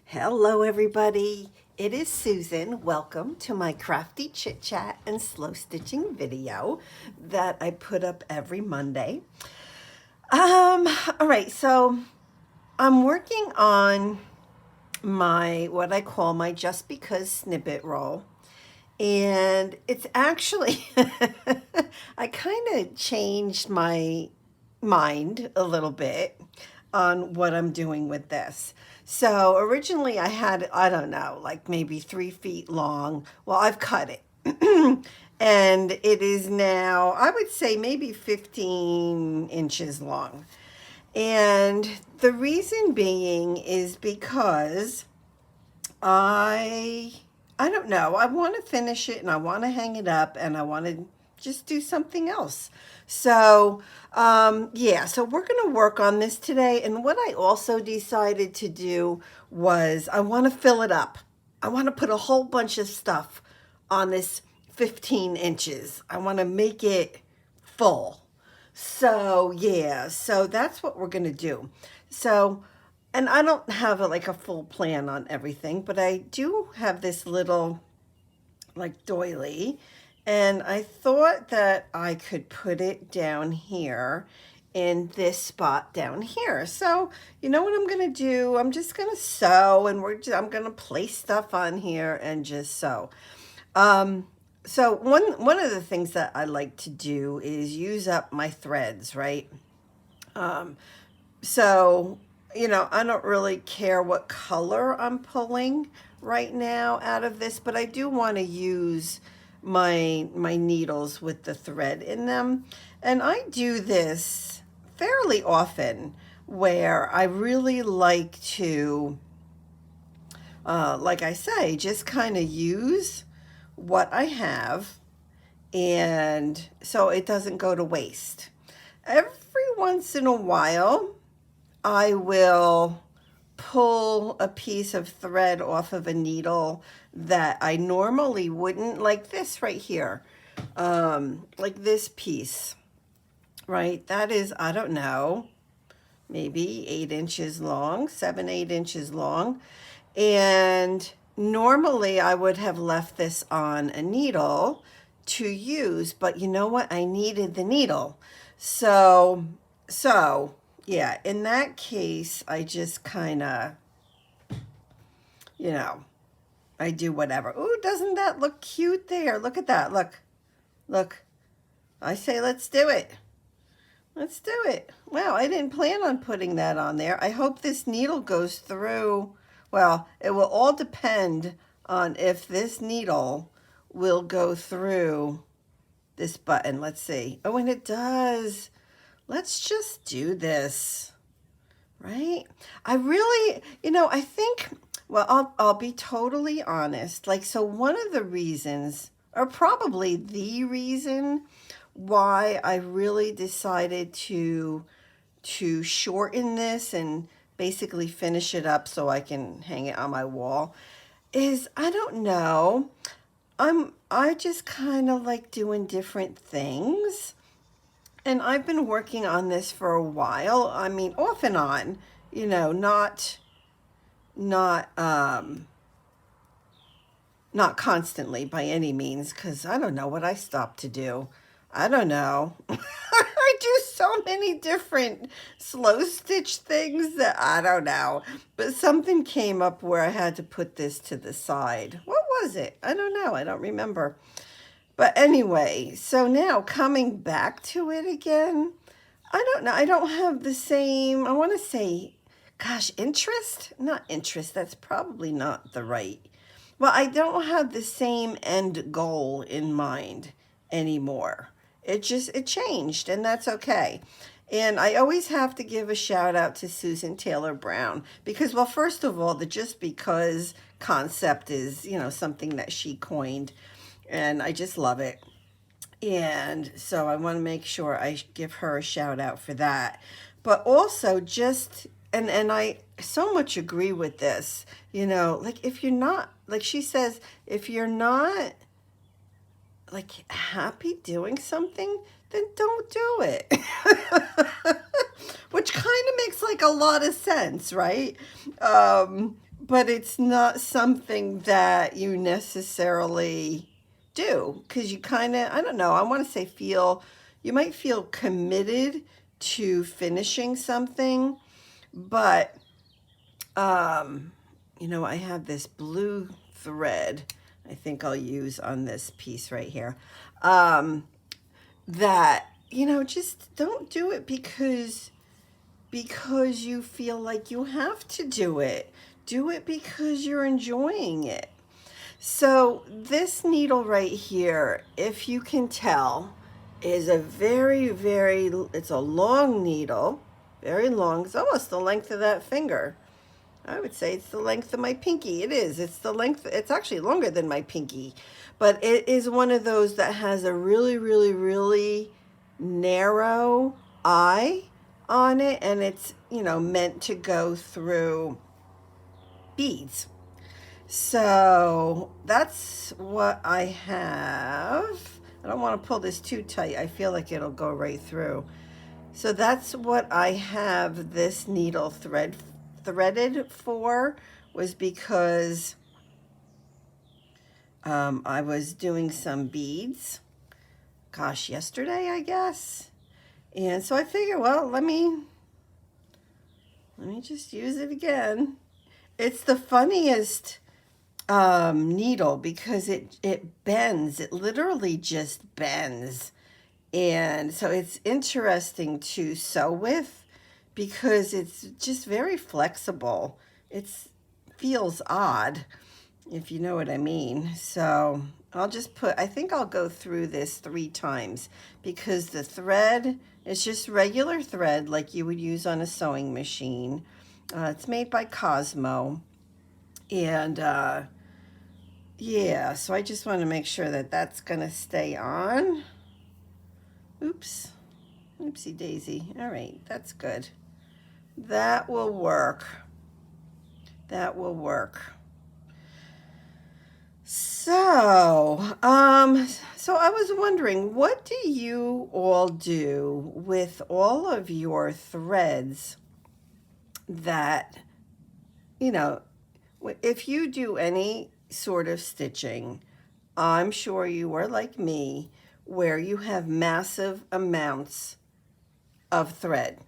Hello everybody, it is Susan. Welcome to my crafty chit chat and slow stitching video that I put up every Monday. All right, so I'm working on my what I call my just because snippet roll. And it's actually I kind of changed my mind a little bit on what I'm doing with this. So originally I had, I don't know, like maybe 3 feet long. Well, I've cut it. And it is now, I would say maybe 15 inches long. And the reason being is because I I don't know. I want to finish it and I want to hang it up and I want to just do something else. So, yeah, so we're going to work on this today. And what I also decided to do was I want to fill it up. I want to put a whole bunch of stuff on this 15 inches. I want to make it full. So, yeah, so that's what we're going to do. So, and I don't have like a full plan on everything, but I do have this little like doily, and I thought that I could put it down here in this spot down here. So you know what I'm gonna do? I'm just gonna sew, and I'm gonna place stuff on here and just sew. So one of the things that I like to do is use up my threads, right? So I don't really care what color I'm pulling right now out of this, but I do want to use my needles with the thread in them. And I do this fairly often where I really like to, like I say, just kind of use what I have, and so it doesn't go to waste. Every once in a while, I will pull a piece of thread off of a needle that I normally wouldn't, like this right here, like this piece, right? That is, I don't know, maybe 8 inches long, 7, 8 inches long. And normally I would have left this on a needle to use, but you know what? I needed the needle. So yeah, in that case, I just kind of, I do whatever. Ooh, doesn't that look cute there? Look at that. Look. I say, let's do it. Let's do it. Wow, I didn't plan on putting that on there. I hope this needle goes through. Well, it will all depend on if this needle will go through this button. Let's see. Oh, and it does. Let's just do this, right? I really, I think, well, I'll be totally honest. Like, so one of the reasons, or probably the reason why I really decided to shorten this and basically finish it up so I can hang it on my wall is, I don't know, I just kind of like doing different things. And I've been working on this for a while. I mean, off and on, not not constantly by any means, because I don't know what I stopped to do. I don't know. I do so many different slow stitch things that I don't know. But something came up where I had to put this to the side. What was it? I don't know. I don't remember. But anyway, so now coming back to it again, I don't know. I don't have the same, I want to say, gosh, interest? Not interest. That's probably not the right. Well, I don't have the same end goal in mind anymore. It changed, and that's okay. And I always have to give a shout out to Susan Taylor Brown because, well, first of all, the just because concept is, something that she coined, and I just love it. And so I want to make sure I give her a shout out for that. But also just, and I so much agree with this, like if you're not, like she says, if you're not like happy doing something, then don't do it. Which kind of makes like a lot of sense, right? but it's not something that you necessarily do because you kind of, I don't know, I want to say you might feel committed to finishing something, but you know, I have this blue thread I think I'll use on this piece right here. That, you know, just don't do it because you feel like you have to do it. Do it because you're enjoying it. So this needle right here, if you can tell, is a it's a long needle, very long. It's almost the length of that finger. I would say it's the length of my pinky. It is. It's the length. It's actually longer than my pinky. But it is one of those that has a really narrow eye on it. And it's, you know, meant to go through beads. So that's what I have. I don't want to pull this too tight. I feel like it'll go right through. So that's what I have this needle threaded for, was because I was doing some beads, gosh, yesterday, I guess. And so I figured, well, let me just use it again. It's the funniest needle because it bends. It literally just bends. And so it's interesting to sew with because it's just very flexible. It feels odd, if you know what I mean. So I'll just I think I'll go through this 3 times because the thread is just regular thread like you would use on a sewing machine. It's made by Cosmo. And yeah, so I just want to make sure that that's going to stay on. Oops. Oopsie daisy. All right, that's good. That will work. That will work. So, so I was wondering, what do you all do with all of your threads that, you know, if you do any sort of stitching, I'm sure you are like me, where you have massive amounts of thread.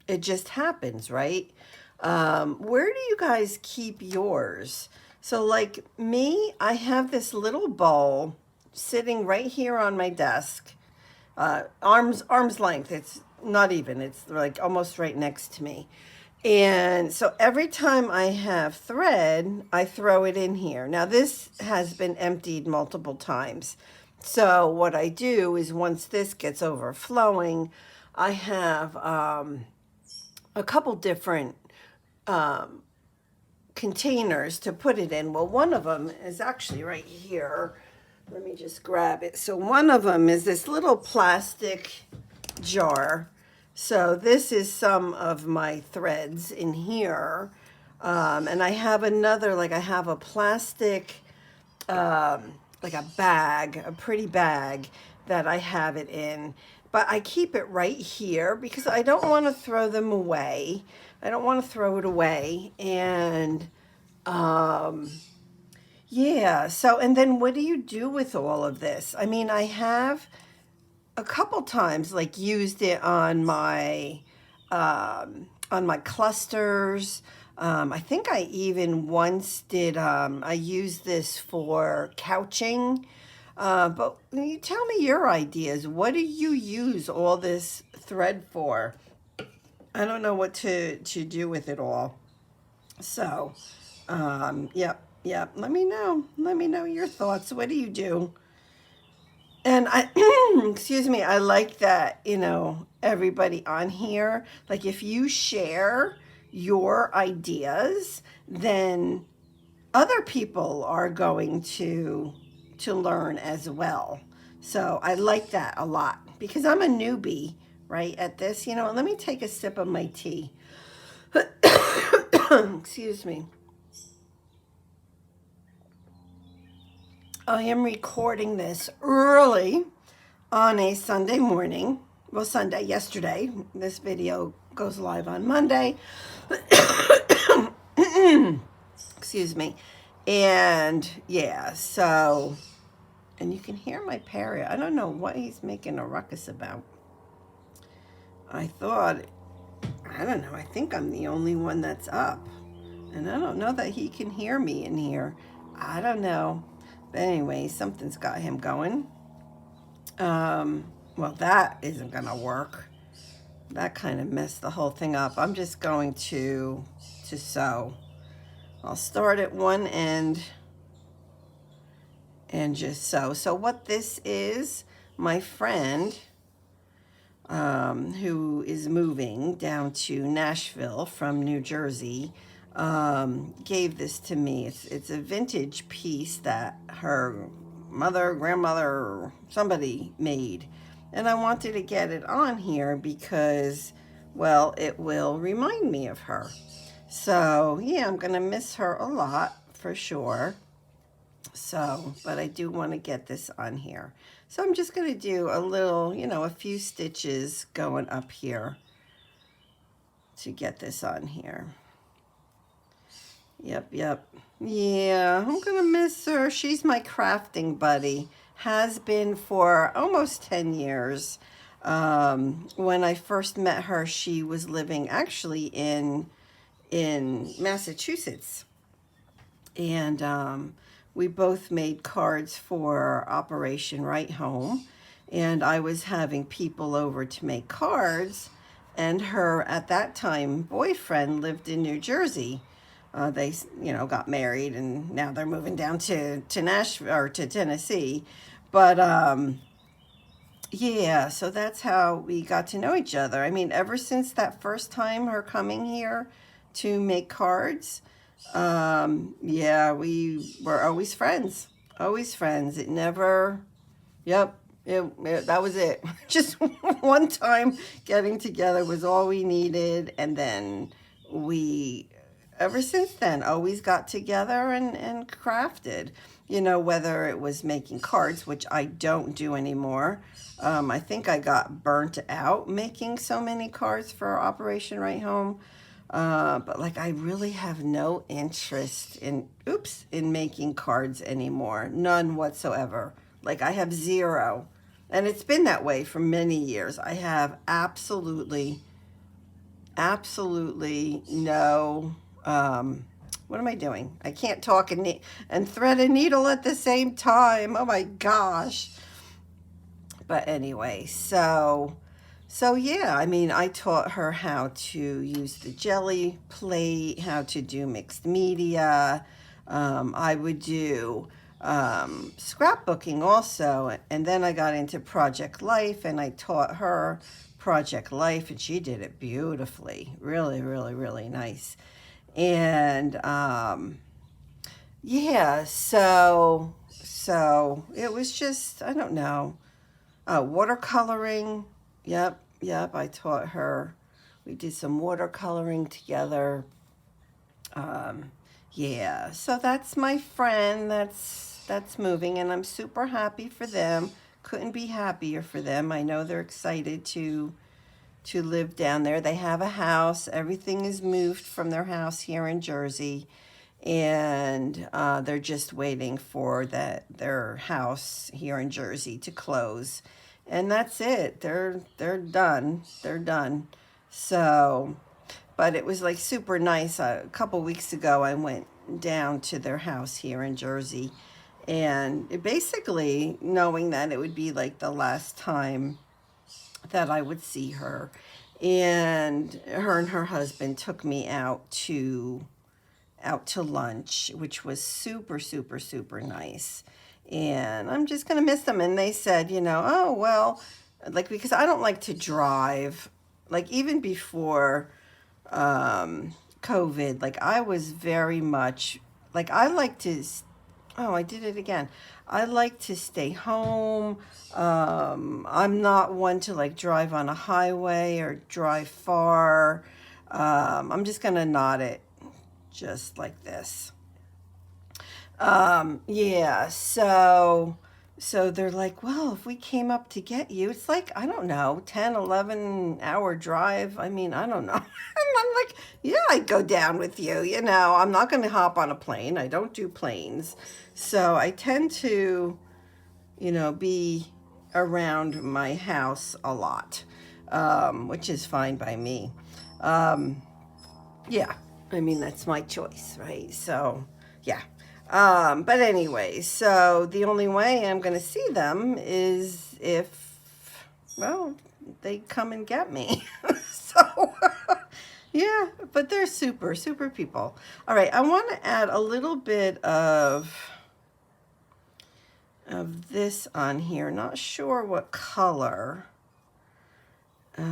It just happens, right? Where do you guys keep yours? So like me, I have this little bowl sitting right here on my desk, arm's length. It's not even, it's like almost right next to me. And so every time I have thread, I throw it in here. Now this has been emptied multiple times. So what I do is once this gets overflowing, I have a couple different containers to put it in. Well, one of them is actually right here. Let me just grab it. So one of them is this little plastic jar. So this is some of my threads in here. And I have another, like I have a plastic, like a bag, a pretty bag that I have it in. But I keep it right here because I don't want to throw them away. I don't want to throw it away. And yeah, so, and then what do you do with all of this? I mean, I have a couple times like used it on my clusters. I think I even once did, I used this for couching. But you tell me your ideas. What do you use all this thread for? I don't know what to do with it all. So, yep. Let me know. Let me know your thoughts. What do you do? And I, excuse me, I like that, you know, everybody on here, like if you share your ideas, then other people are going to learn as well. So I like that a lot because I'm a newbie, right, at this, you know. Let me take a sip of my tea. Excuse me. I am recording this early on a Sunday morning. Well, yesterday. This video goes live on Monday. Excuse me. And yeah, so, and you can hear my parrot. I don't know what he's making a ruckus about. I thought, I don't know, I think I'm the only one that's up. And I don't know that he can hear me in here. I don't know. But anyway, something's got him going. Well, that isn't going to work. That kind of messed the whole thing up. I'm just going to sew. I'll start at one end and just sew. So what this is, my friend who is moving down to Nashville from New Jersey gave this to me. It's a vintage piece that her mother, grandmother, somebody made. And I wanted to get it on here because, well, it will remind me of her. So, yeah, I'm going to miss her a lot for sure. So, but I do want to get this on here. So I'm just going to do a little, a few stitches going up here to get this on here. Yep. Yeah, I'm going to miss her. She's my crafting buddy. Has been for almost 10 years. When I first met her, she was living actually in Massachusetts. And we both made cards for Operation Right Home. And I was having people over to make cards. And her, at that time, boyfriend lived in New Jersey. They, got married, and now they're moving down to Nashville or to Tennessee. But yeah, so that's how we got to know each other. I mean, ever since that first time, her coming here to make cards, yeah, we were always friends. Always friends. It never, yep, that was it. Just one time getting together was all we needed. And then we, ever since then, always got together and crafted, whether it was making cards, which I don't do anymore. I think I got burnt out making so many cards for Operation Right Home. But like I really have no interest in making cards anymore. None whatsoever. Like I have zero. And it's been that way for many years. I have absolutely no, what am I doing? I can't talk and thread a needle at the same time. Oh my gosh. But anyway, so yeah, I mean, I taught her how to use the jelly plate, how to do mixed media. I would do scrapbooking also. And then I got into Project Life and I taught her Project Life and she did it beautifully. Really, really, really nice. And yeah, so it was just, I don't know. Watercoloring. Yep. I taught her. We did some watercoloring together. Yeah. So that's my friend. That's moving, and I'm super happy for them. Couldn't be happier for them. I know they're excited to live down there. They have a house. Everything is moved from their house here in Jersey, and they're just waiting for their house here in Jersey to close. And that's it. They're done. They're done. So, but it was like super nice. A couple weeks ago, I went down to their house here in Jersey, and it basically knowing that it would be like the last time that I would see her. And her husband took me out to lunch, which was super, super, super nice. And I'm just going to miss them. And they said, oh, well, like, because I don't like to drive, like, even before COVID, like, I was very much, like, I like to, oh, I did it again. I like to stay home. I'm not one to, like, drive on a highway or drive far. I'm just going to knot it just like this. Yeah, so So they're like, well, if we came up to get you, it's like, I don't know, 10, 11 hour drive. I mean, I don't know. I'm like, yeah, I'd go down with you. I'm not going to hop on a plane. I don't do planes. So I tend to, be around my house a lot, which is fine by me. Um, yeah, I mean, that's my choice, right? So, yeah. But anyway, so the only way I'm going to see them is if, well, they come and get me. So, yeah, but they're super, super people. All right, I want to add a little bit of this on here. Not sure what color. But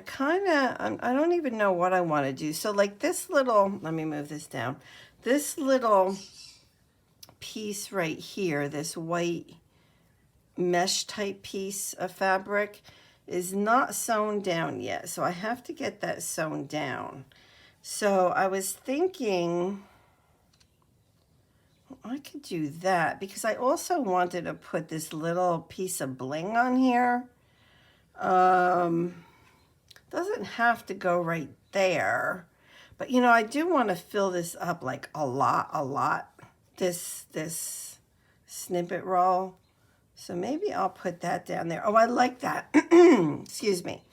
I don't even know what I want to do. So like this little, let me move this down. This little piece right here, this white mesh type piece of fabric is not sewn down yet. So I have to get that sewn down. So I was thinking I could do that because I also wanted to put this little piece of bling on here. Doesn't have to go right there, but I do want to fill this up like a lot, this snippet roll. So maybe I'll put that down there. Oh, I like that. Excuse me.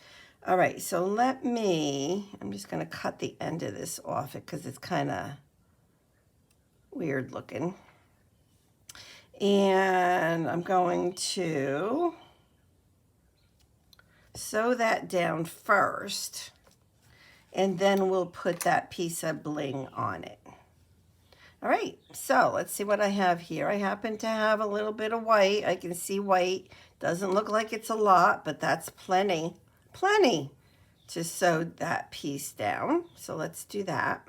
All right, so I'm just going to cut the end of this off it because it's kind of weird looking. And I'm going to sew that down first, and then we'll put that piece of bling on it. All right, so let's see what I have here. I happen to have a little bit of white. I can see white. Doesn't look like it's a lot, but that's plenty to sew that piece down. So let's do that.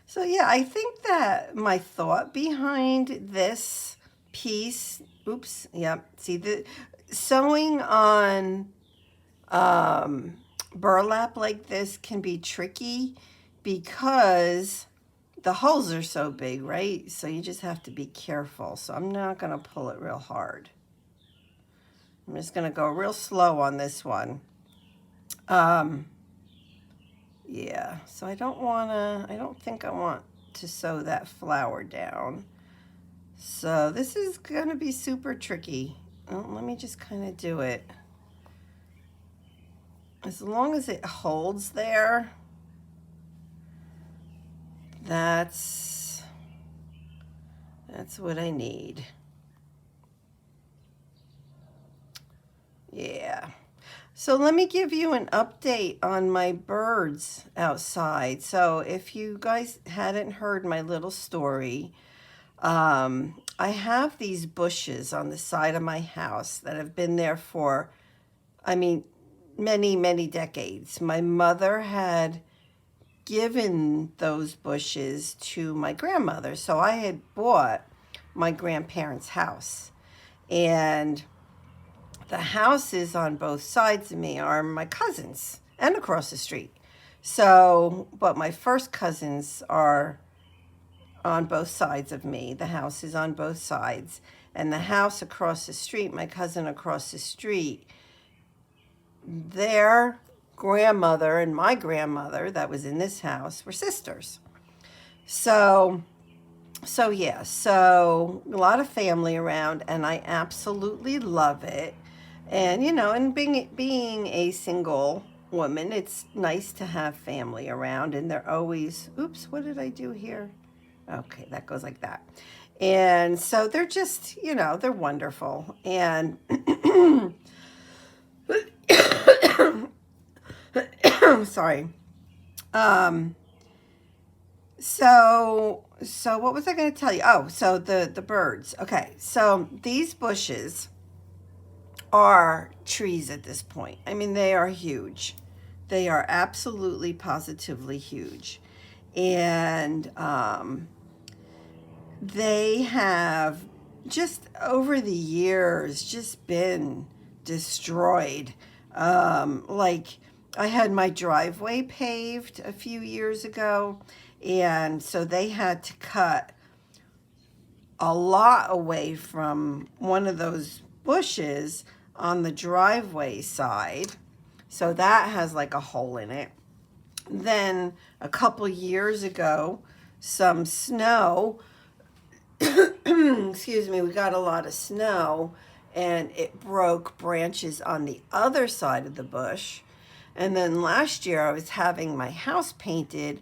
So yeah, I think that my thought behind this piece, oops, yep, see the sewing on burlap like this can be tricky because the holes are so big, right? So you just have to be careful. So I'm not going to pull it real hard. I'm just going to go real slow on this one. Yeah, so I don't think I want to sew that flower down. So this is going to be super tricky. Oh, let me just kind of do it. As long as it holds there, that's what I need. Yeah. So let me give you an update on my birds outside. So if you guys hadn't heard my little story, I have these bushes on the side of my house that have been there for, many, many decades. My mother had given those bushes to my grandmother. So I had bought my grandparents' house. And the houses on both sides of me are my cousins and across the street. So, but my first cousins are on both sides of me. The house is on both sides. And the house across the street, my cousin across the street, their grandmother and my grandmother that was in this house were sisters. So yeah, so a lot of family around, and I absolutely love it. And and being a single woman, it's nice to have family around, and they're always, oops, what did I do here? Okay, that goes like that. And so they're just, they're wonderful. And sorry. So what was I going to tell you? Oh, so the birds. Okay, so these bushes are trees at this point. I mean, they are huge. They are absolutely, positively huge. And they have just over the years just been destroyed. Like I had my driveway paved a few years ago, And so they had to cut a lot away from one of those bushes on the driveway side. So that has like a hole in it. Then a couple years ago, some snow, excuse me, we got a lot of snow and it broke branches on the other side of the bush. And then last year I was having my house painted,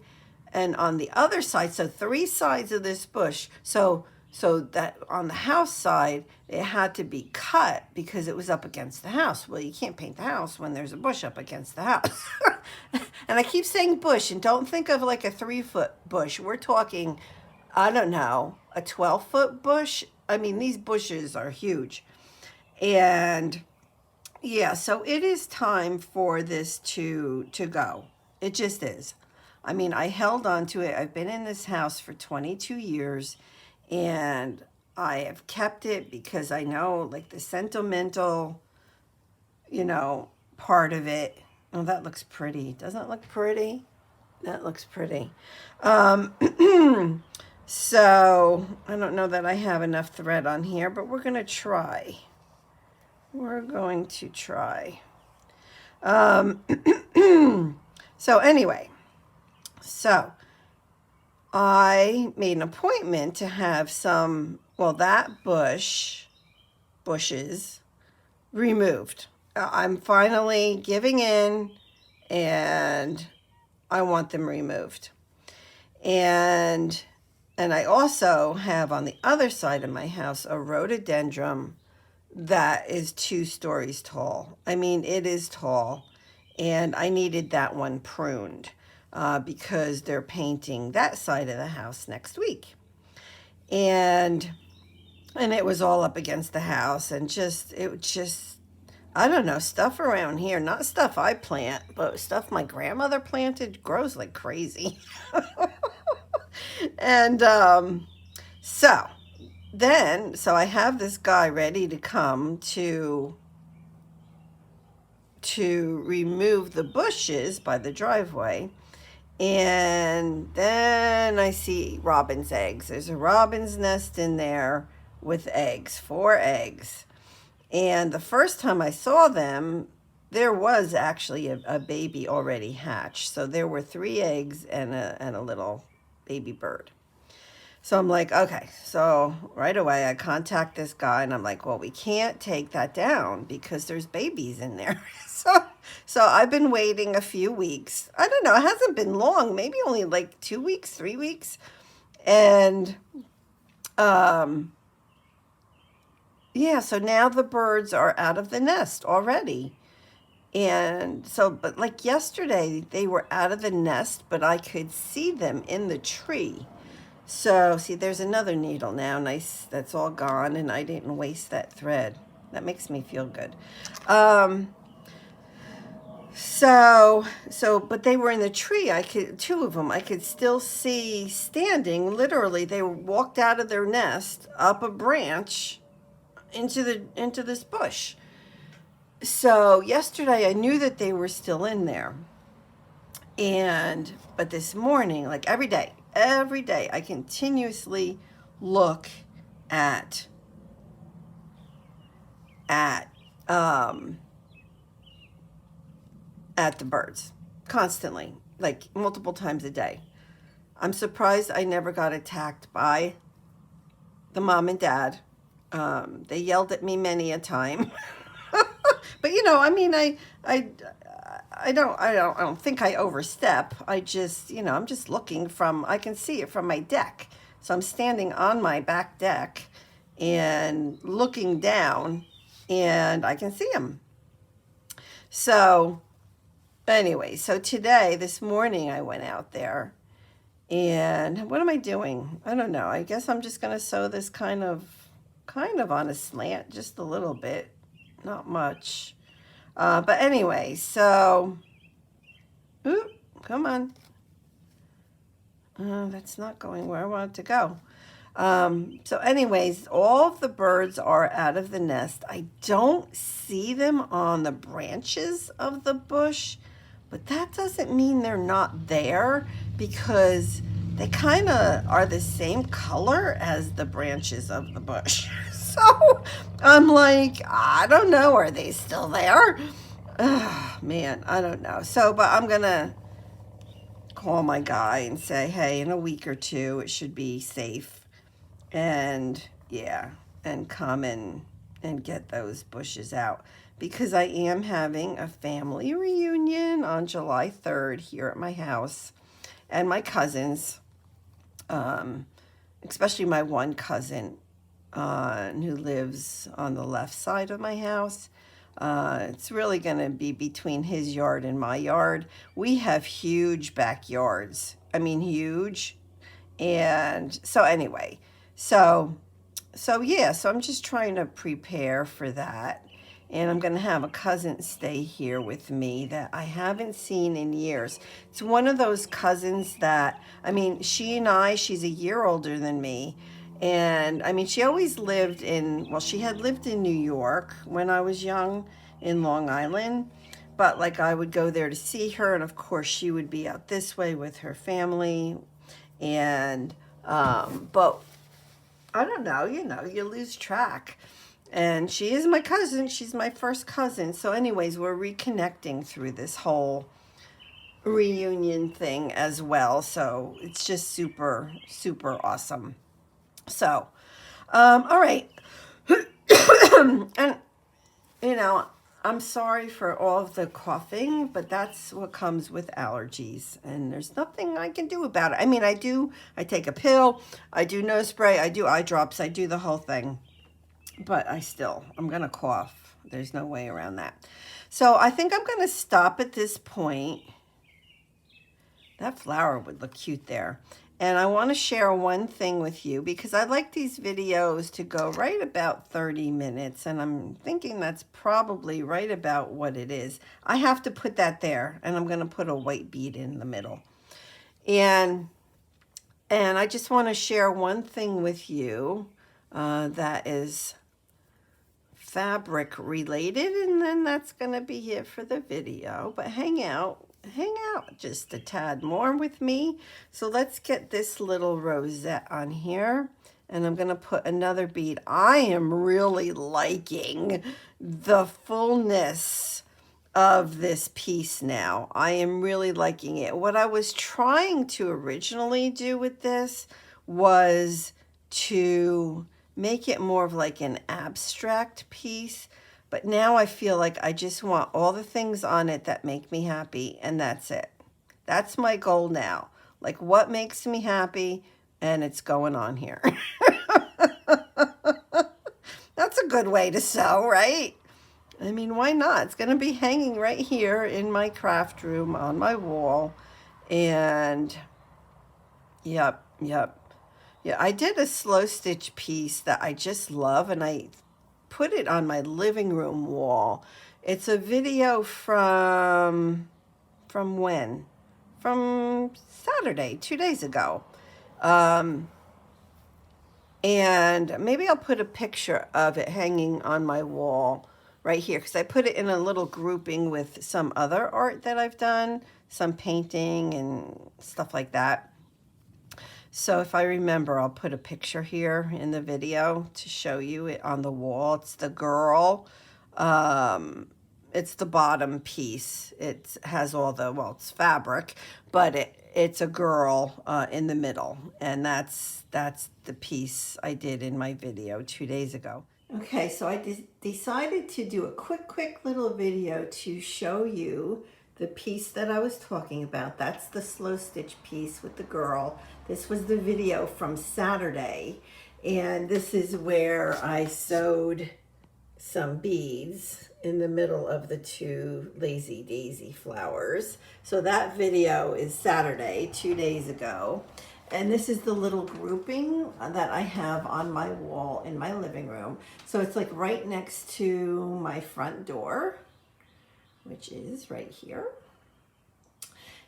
and on the other side, so 3 sides of this bush, so that on the house side, it had to be cut because it was up against the house. Well, you can't paint the house when there's a bush up against the house. And I keep saying bush, and don't think of like a 3-foot bush. We're talking, I don't know, a 12-foot bush. I mean, these bushes are huge. And yeah, so it is time for this to go. It just is. I mean, I held on to it. I've been in this house for 22 years, and I have kept it because I know, like, the sentimental, part of it. Oh, that looks pretty. Doesn't it look pretty? That looks pretty. So I don't know that I have enough thread on here, but we're going to try. We're going to try. So anyway, so I made an appointment to have that bushes removed. I'm finally giving in, and I want them removed. And I also have on the other side of my house a rhododendron that is 2 stories tall. I mean, it is tall, and I needed that one pruned because they're painting that side of the house next week. And it was all up against the house, and I don't know, stuff around here, not stuff I plant, but stuff my grandmother planted grows like crazy. And so I have this guy ready to come to remove the bushes by the driveway. And then I see robin's eggs. There's a robin's nest in there with eggs, 4 eggs. And the first time I saw them, there was actually a baby already hatched. So there were 3 eggs and a little baby bird. So I'm like, okay. So right away I contact this guy, and I'm like, well, we can't take that down because there's babies in there. So I've been waiting a few weeks. I don't know. It hasn't been long. Maybe only like 2 weeks, 3 weeks. And yeah, so now the birds are out of the nest already. And so, but like yesterday, they were out of the nest, but I could see them in the tree. So, see, there's another needle now. Nice, that's all gone, and I didn't waste that thread. That makes me feel good. But they were in the tree. 2 of them, I could still see standing. Literally, they walked out of their nest, up a branch, into this bush. So yesterday, I knew that they were still in there. But this morning, like every day, I continuously look at the birds constantly, like multiple times a day. I'm surprised I never got attacked by the mom and dad. They yelled at me many a time. But I mean, I don't think I overstep. I just, I'm just looking I can see it from my deck. So I'm standing on my back deck and looking down, and I can see them. So anyway, so this morning I went out there, and what am I doing? I don't know. I guess I'm just going to sew this kind of on a slant, just a little bit, not much. But anyway, so, come on. That's not going where I want it to go. So anyways, all of the birds are out of the nest. I don't see them on the branches of the bush, but that doesn't mean they're not there, because they kind of are the same color as the branches of the bush. So I'm like, I don't know, are they still there? Oh, man, I don't know. So, but I'm gonna call my guy and say, hey, in a week or two, it should be safe. And yeah, and come and get those bushes out. Because I am having a family reunion on July 3rd here at my house. And my cousins, especially my one cousin who lives on the left side of my house. It's really going to be between his yard and my yard. We have huge backyards. I mean, huge. And so anyway, so I'm just trying to prepare for that. And I'm going to have a cousin stay here with me that I haven't seen in years. It's one of those cousins that, I mean, she's a year older than me. And I mean, she always lived she had lived in New York when I was young in Long Island. But like I would go there to see her. And of course, she would be out this way with her family. And, but I don't know, you lose track. And she is my cousin. She's my first cousin. So anyways, we're reconnecting through this whole reunion thing as well. So it's just super, super awesome. So, all right. And, I'm sorry for all of the coughing, but that's what comes with allergies. And there's nothing I can do about it. I mean, I take a pill, I do nose spray, I do eye drops, I do the whole thing. But I'm going to cough. There's no way around that. So I think I'm going to stop at this point. That flower would look cute there. And I want to share one thing with you because I like these videos to go right about 30 minutes. And I'm thinking that's probably right about what it is. I have to put that there. And I'm going to put a white bead in the middle. And I just want to share one thing with you that is fabric related, and then that's going to be it for the video. But hang out just a tad more with me. So let's get this little rosette on here, and I'm going to put another bead. I am really liking the fullness of this piece now. I am really liking it. What I was trying to originally do with this was to make it more of like an abstract piece, but now I feel like I just want all the things on it that make me happy, and that's it. That's my goal now. Like, what makes me happy, and it's going on here. That's a good way to sew, right? I mean, why not? It's going to be hanging right here in my craft room on my wall. And yep. Yeah, I did a slow stitch piece that I just love, and I put it on my living room wall. It's a video from when? From Saturday, 2 days ago. And maybe I'll put a picture of it hanging on my wall right here, because I put it in a little grouping with some other art that I've done, some painting and stuff like that. So if I remember, I'll put a picture here in the video to show you it on the wall. It's the girl. It's the bottom piece. It has all it's fabric, but it's a girl in the middle. And that's the piece I did in my video 2 days ago. Okay, so I decided to do a quick little video to show you the piece that I was talking about. That's the slow stitch piece with the girl. This was the video from Saturday, and this is where I sewed some beads in the middle of the 2 lazy daisy flowers. So that video is Saturday, 2 days ago. And this is the little grouping that I have on my wall in my living room. So it's like right next to my front door, which is right here.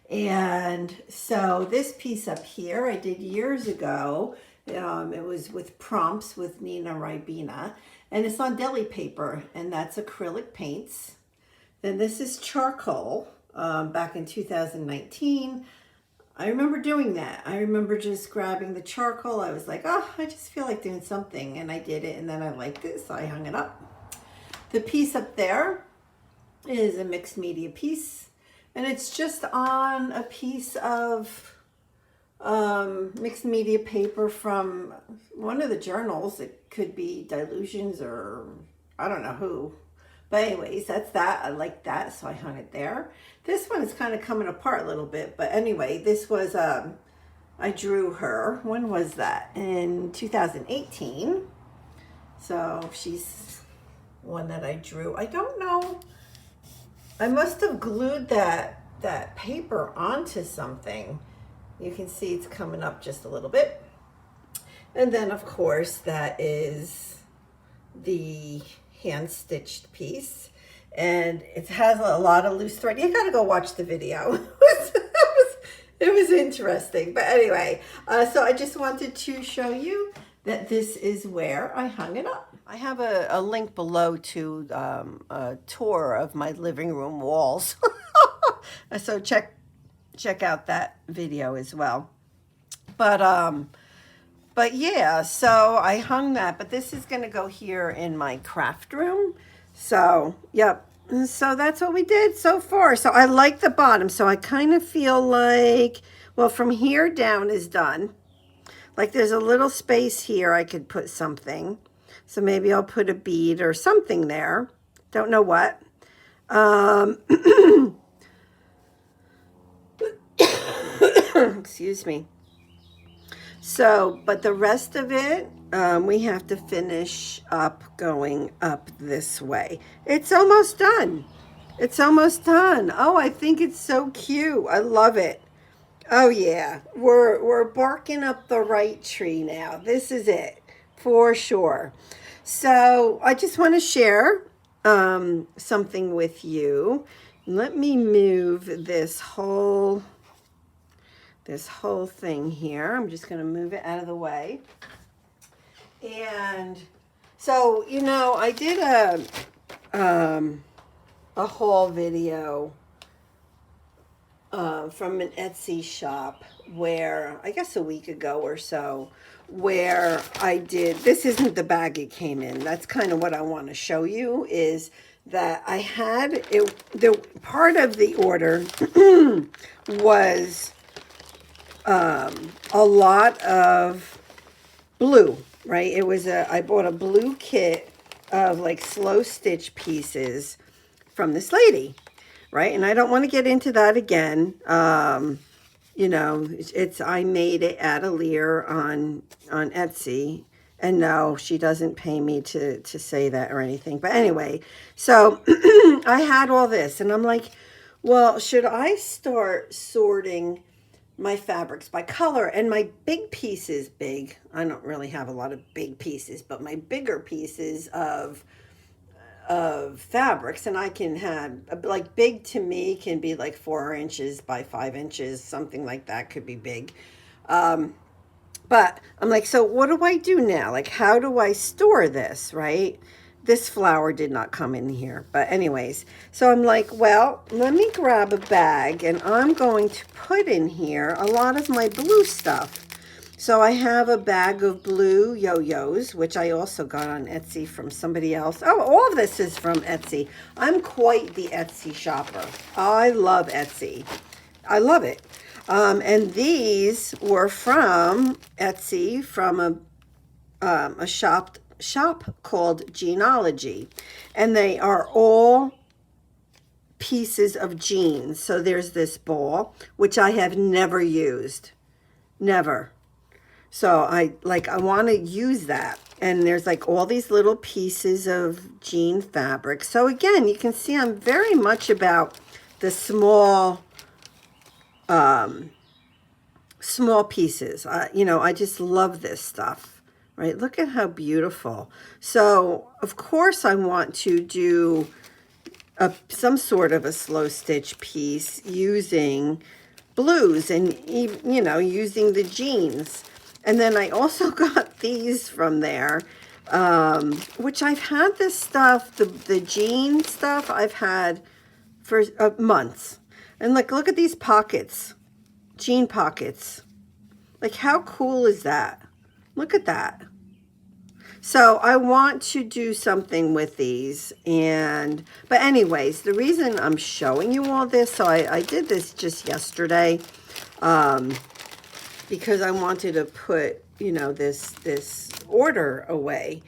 And so this piece up here I did years ago. It was with prompts with Nina Ribena, and it's on deli paper, and that's acrylic paints. Then this is charcoal back in 2019. I remember doing that. I remember just grabbing the charcoal. I was like, oh, I just feel like doing something. And I did it, and then I liked it, so I hung it up. The piece up there is a mixed media piece. And it's just on a piece of mixed media paper from one of the journals. It could be Delusions or I don't know who. But anyways, that's that. I like that, so I hung it there. This one is kind of coming apart a little bit. But anyway, this was, I drew her. When was that? In 2018. So she's one that I drew. I don't know. I must have glued that paper onto something. You can see it's coming up just a little bit. And then, of course, that is the hand-stitched piece, and it has a lot of loose thread. You gotta go watch the video. It was interesting, but anyway, so I just wanted to show you that this is where I hung it up. I have a link below to a tour of my living room walls. So check out that video as well. But yeah, so I hung that, but this is going to go here in my craft room. So, yep. So that's what we did so far. So I like the bottom. So I kind of feel like, well, from here down is done. Like there's a little space here I could put something. So maybe I'll put a bead or something there. Don't know what. Excuse me. So, but the rest of it, we have to finish up going up this way. It's almost done. It's almost done. Oh, I think it's so cute. I love it. Oh yeah, we're barking up the right tree now. This is it for sure. So I just want to share something with you. Let me move this whole thing here. I'm just going to move it out of the way. And so, you know, I did a haul video from an Etsy shop where, I guess a week ago or so, where I did, this isn't the bag it came in. That's kind of what I want to show you, is that I had it, the part of the order was a lot of blue, right? It was I bought a blue kit of like slow stitch pieces from this lady, right? And I don't want to get into that again. You know, it's I Made It Atelier on Etsy. And no, she doesn't pay me to say that or anything. But anyway, so I had all this and I'm like, well, should I start sorting my fabrics by color? And my big pieces, I don't really have a lot of big pieces, but my bigger pieces of fabrics, and I can have, like, big to me can be like 4 inches by 5 inches, something like that could be big. But I'm like, so what do I do now? Like, how do I store this, right? This flower did not come in here. But anyways, so I'm like, well, let me grab a bag and I'm going to put in here a lot of my blue stuff. So I have a bag of blue yo-yos, which I also got on Etsy from somebody else. Oh, all of this is from Etsy. I'm quite the Etsy shopper. I love Etsy. I love it. And these were from Etsy, from a shop called Genealogy, and they are all pieces of jeans. So there's this ball, which I have never used, never. So I want to use that. And there's like all these little pieces of jean fabric. So again, you can see I'm very much about the small pieces. You know, I just love this stuff, right? Look at how beautiful. So of course I want to do some sort of a slow stitch piece using blues and, you know, using the jeans. And then I also got these from there, which I've had this stuff, the jean stuff I've had for months. And like, look at these pockets. jean pockets. Like, how cool is that? Look at that. So I want to do something with these, but anyways, the reason I'm showing you all this, so I did this just yesterday, because I wanted to put, you know, this order away.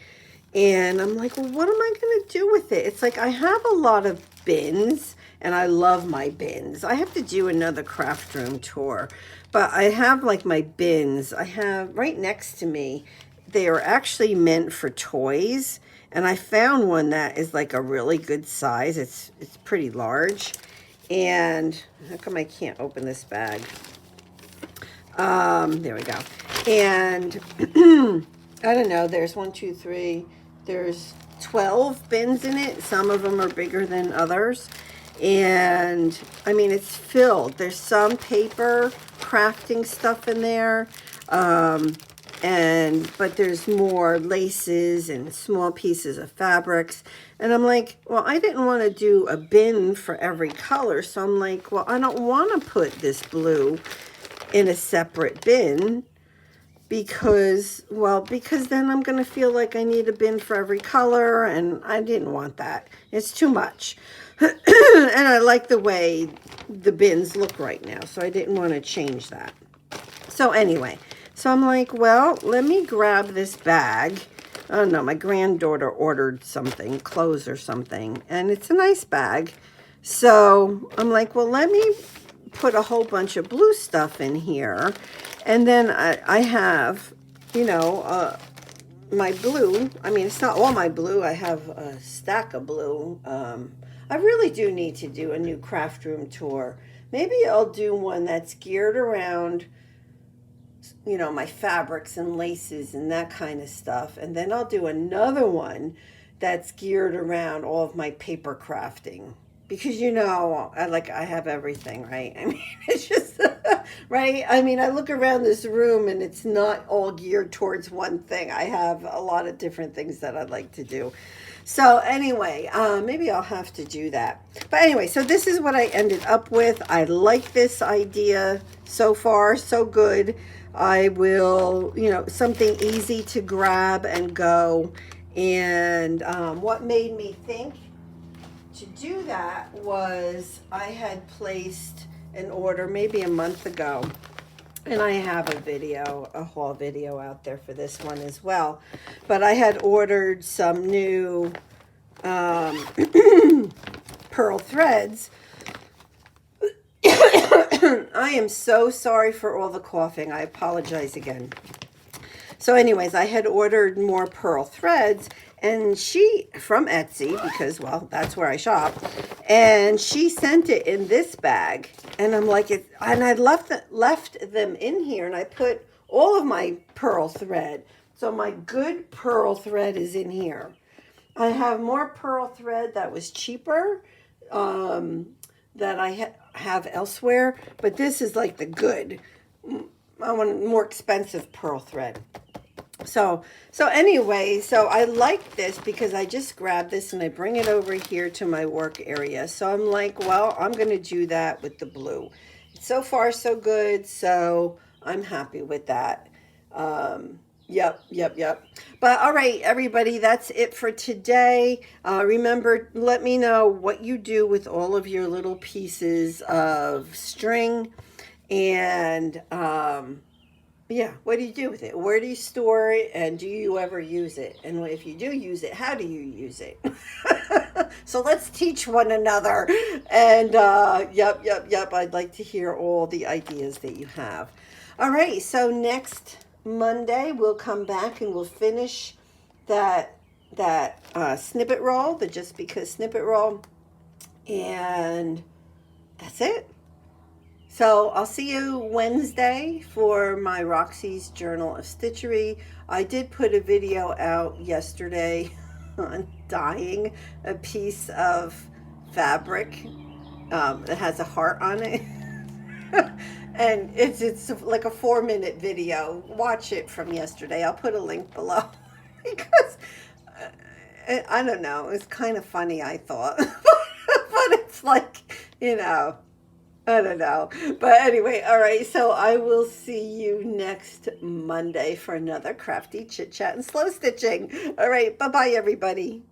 And I'm like, well, what am I going to do with it? It's like I have a lot of bins, and I love my bins. I have to do another craft room tour, but I have like my bins. I have right next to me. They are actually meant for toys, and I found one that is like a really good size. It's pretty large. And how come I can't open this bag? There we go. And I don't know, there's 1, 2, 3, there's 12 bins in it. Some of them are bigger than others. And I mean, it's filled. There's some paper crafting stuff in there. But there's more laces and small pieces of fabrics. And I'm like, well, I didn't want to do a bin for every color. So I'm like, well, I don't want to put this blue in a separate bin because then I'm going to feel like I need a bin for every color, and I didn't want that. It's too much. And I like the way the bins look right now, so I didn't want to change that. So anyway, so I'm like, well, let me grab this bag. I don't know, my granddaughter ordered something, clothes or something, and it's a nice bag. So I'm like, well, let me put a whole bunch of blue stuff in here. And then I have, you know, my blue. I mean, it's not all my blue. I have a stack of blue. I really do need to do a new craft room tour. Maybe I'll do one that's geared around, you know, my fabrics and laces and that kind of stuff. And then I'll do another one that's geared around all of my paper crafting. Because, you know, I have everything, right? I mean, it's just, right? I mean, I look around this room and it's not all geared towards one thing. I have a lot of different things that I'd like to do. So anyway, maybe I'll have to do that. But anyway, so this is what I ended up with. I like this idea so far, so good. I will, you know, something easy to grab and go. And what made me think to do that was I had placed an order maybe a month ago, and I have a haul video out there for this one as well, but I had ordered some new pearl threads. I am so sorry for all the coughing. I apologize again. So anyways, I had ordered more pearl threads, and she, from Etsy, because, well, that's where I shop, and she sent it in this bag, and I'm like, and I left them in here, and I put all of my pearl thread, so my good pearl thread is in here. I have more pearl thread that was cheaper, that I have elsewhere, but this is like the good, I want more expensive pearl thread. So anyway, so I like this because I just grab this and I bring it over here to my work area. So I'm like, well, I'm going to do that with the blue. So far, so good. So I'm happy with that. Yep. But all right, everybody, that's it for today. Remember, let me know what you do with all of your little pieces of string, and yeah, what do you do with it? Where do you store it? And do you ever use it? And if you do use it, how do you use it? So let's teach one another. And yep. I'd like to hear all the ideas that you have. All right, so next Monday we'll come back and we'll finish that snippet roll, the Just Because snippet roll. And that's it. So I'll see you Wednesday for my Roxy's Journal of Stitchery. I did put a video out yesterday on dyeing a piece of fabric that has a heart on it. And it's like a 4-minute video. Watch it from yesterday. I'll put a link below because I don't know. It's kind of funny, I thought. But it's like, you know, I don't know. But anyway, all right. So I will see you next Monday for another crafty chit chat and slow stitching. All right. Bye bye, everybody.